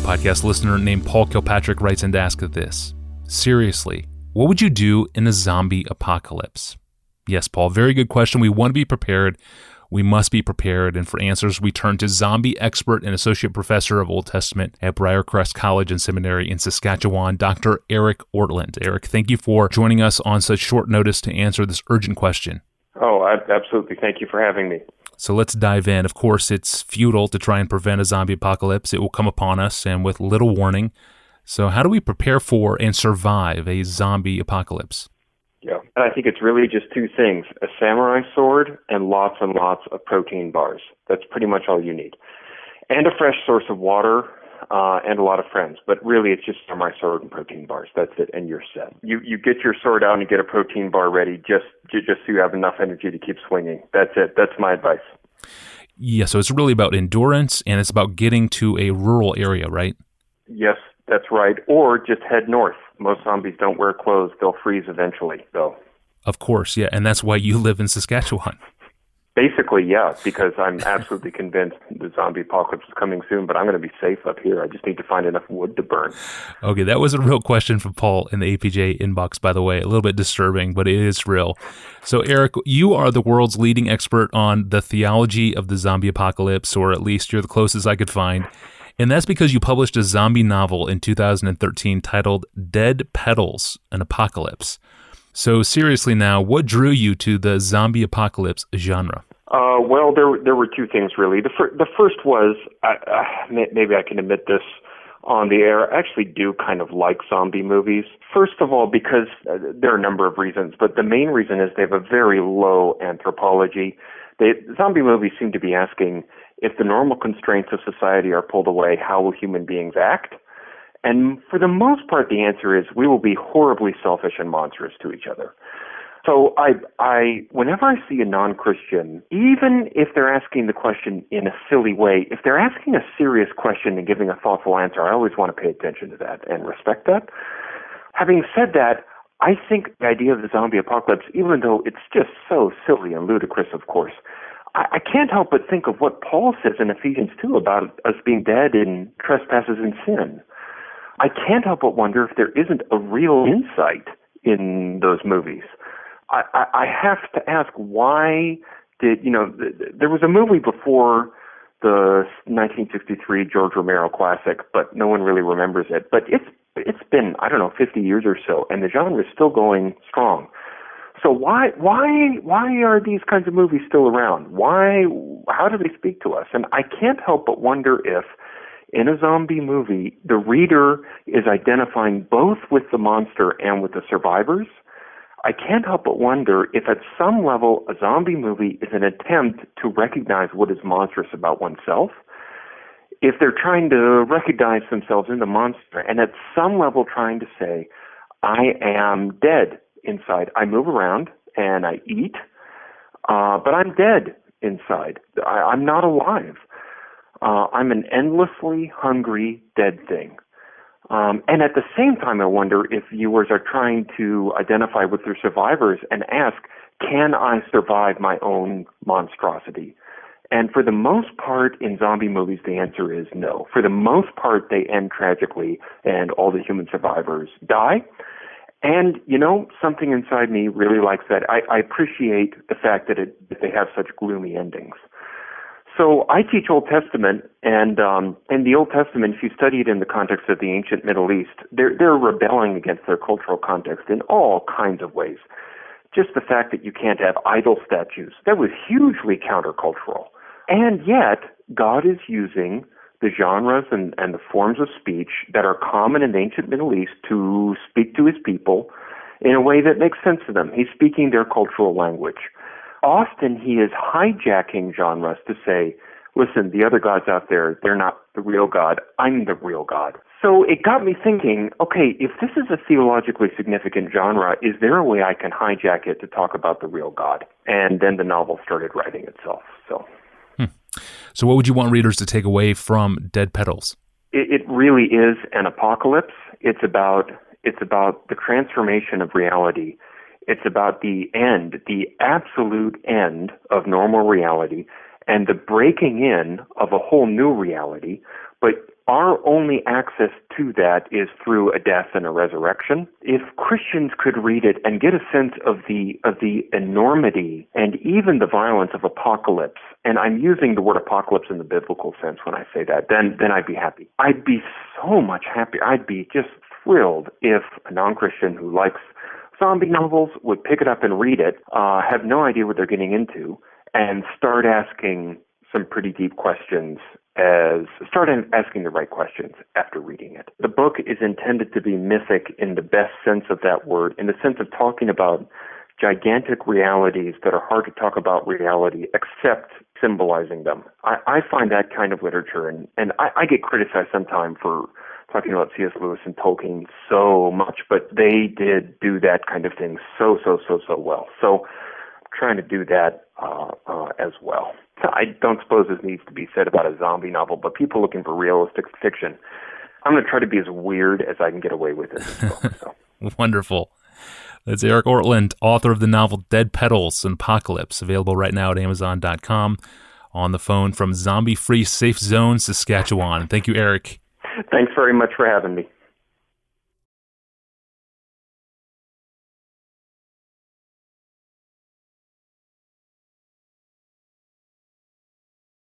podcast listener named Paul Kilpatrick writes in to ask this. Seriously, what would you do in a zombie apocalypse? Yes, Paul, very good question. We want to be prepared. We must be prepared. And for answers, we turn to zombie expert and associate professor of Old Testament at Briarcrest College and Seminary in Saskatchewan, Dr. Eric Ortlund. Eric, thank you for joining us on such short notice to answer this urgent question. Oh, absolutely. Thank you for having me. So let's dive in. Of course, it's futile to try and prevent a zombie apocalypse. It will come upon us and with little warning. So how do we prepare for and survive a zombie apocalypse? Yeah, and I think it's really just two things, a samurai sword and lots of protein bars. That's pretty much all you need. And a fresh source of water and a lot of friends. But really, it's just samurai sword and protein bars. That's it, and you're set. You get your sword out and you get a protein bar ready just so you have enough energy to keep swinging. That's it. That's my advice. Yeah, so it's really about endurance, and it's about getting to a rural area, right? Yes, that's right. Or just head north. Most zombies don't wear clothes. They'll freeze eventually, though. Of course, yeah, and that's why you live in Saskatchewan. Basically, yeah, because I'm absolutely convinced the zombie apocalypse is coming soon, but I'm going to be safe up here. I just need to find enough wood to burn. Okay, that was a real question from Paul in the APJ inbox, by the way. A little bit disturbing, but it is real. So, Eric, you are the world's leading expert on the theology of the zombie apocalypse, or at least you're the closest I could find. And that's because you published a zombie novel in 2013 titled Dead Petals, an Apocalypse. So seriously now, what drew you to the zombie apocalypse genre? Well, there were two things, really. The first was, maybe I can admit this on the air, I actually do kind of like zombie movies. First of all, because there are a number of reasons, but the main reason is they have a very low anthropology. Zombie movies seem to be asking, if the normal constraints of society are pulled away, how will human beings act? And for the most part, the answer is we will be horribly selfish and monstrous to each other. So whenever I see a non-Christian, even if they're asking the question in a silly way, if they're asking a serious question and giving a thoughtful answer, I always want to pay attention to that and respect that. Having said that, I think the idea of the zombie apocalypse, even though it's just so silly and ludicrous, of course, I can't help but think of what Paul says in Ephesians 2 about us being dead in trespasses and sin. I can't help but wonder if there isn't a real insight in those movies. I have to ask, why there was a movie before the 1963 George Romero classic, but no one really remembers it. But it's been, 50 years or so, and the genre is still going strong. So why are these kinds of movies still around? How do they speak to us? And I can't help but wonder if in a zombie movie, the reader is identifying both with the monster and with the survivors. I can't help but wonder if at some level a zombie movie is an attempt to recognize what is monstrous about oneself, if they're trying to recognize themselves in the monster, and at some level trying to say, I am dead inside. I move around and I eat, but I'm dead inside. I'm not alive. I'm an endlessly hungry dead thing. And at the same time, I wonder if viewers are trying to identify with their survivors and ask, can I survive my own monstrosity? And for the most part in zombie movies, the answer is no. For the most part, they end tragically and all the human survivors die. And, something inside me really likes that. I appreciate the fact that they have such gloomy endings. So I teach Old Testament, and in the Old Testament, if you study it in the context of the ancient Middle East, they're rebelling against their cultural context in all kinds of ways. Just the fact that you can't have idol statues, that was hugely countercultural. And yet, God is using the genres and the forms of speech that are common in the ancient Middle East to speak to his people in a way that makes sense to them. He's speaking their cultural language. Often he is hijacking genres to say, listen, the other gods out there, they're not the real God. I'm the real God. So it got me thinking, okay, if this is a theologically significant genre, is there a way I can hijack it to talk about the real God? And then the novel started writing itself. So what would you want readers to take away from Dead Petals? It really is an apocalypse. It's about the transformation of reality. It's about the end, the absolute end of normal reality and the breaking in of a whole new reality. But our only access to that is through a death and a resurrection. If Christians could read it and get a sense of the enormity and even the violence of apocalypse, and I'm using the word apocalypse in the biblical sense when I say that, then I'd be happy. I'd be so much happier. I'd be just thrilled if a non-Christian who likes zombie novels would pick it up and read it, have no idea what they're getting into, and start asking some pretty deep questions start asking the right questions after reading it. The book is intended to be mythic in the best sense of that word, in the sense of talking about gigantic realities that are hard to talk about reality except symbolizing them. I find that kind of literature, and I get criticized sometimes for talking about C.S. Lewis and Tolkien so much, but they did do that kind of thing so well. So I'm trying to do that as well. I don't suppose this needs to be said about a zombie novel, but people looking for realistic fiction, I'm going to try to be as weird as I can get away with it. So. Wonderful. That's Eric Ortlund, author of the novel Dead Petals and Apocalypse, available right now at Amazon.com, on the phone from zombie-free Safe Zone, Saskatchewan. Thank you, Eric. Thanks very much for having me.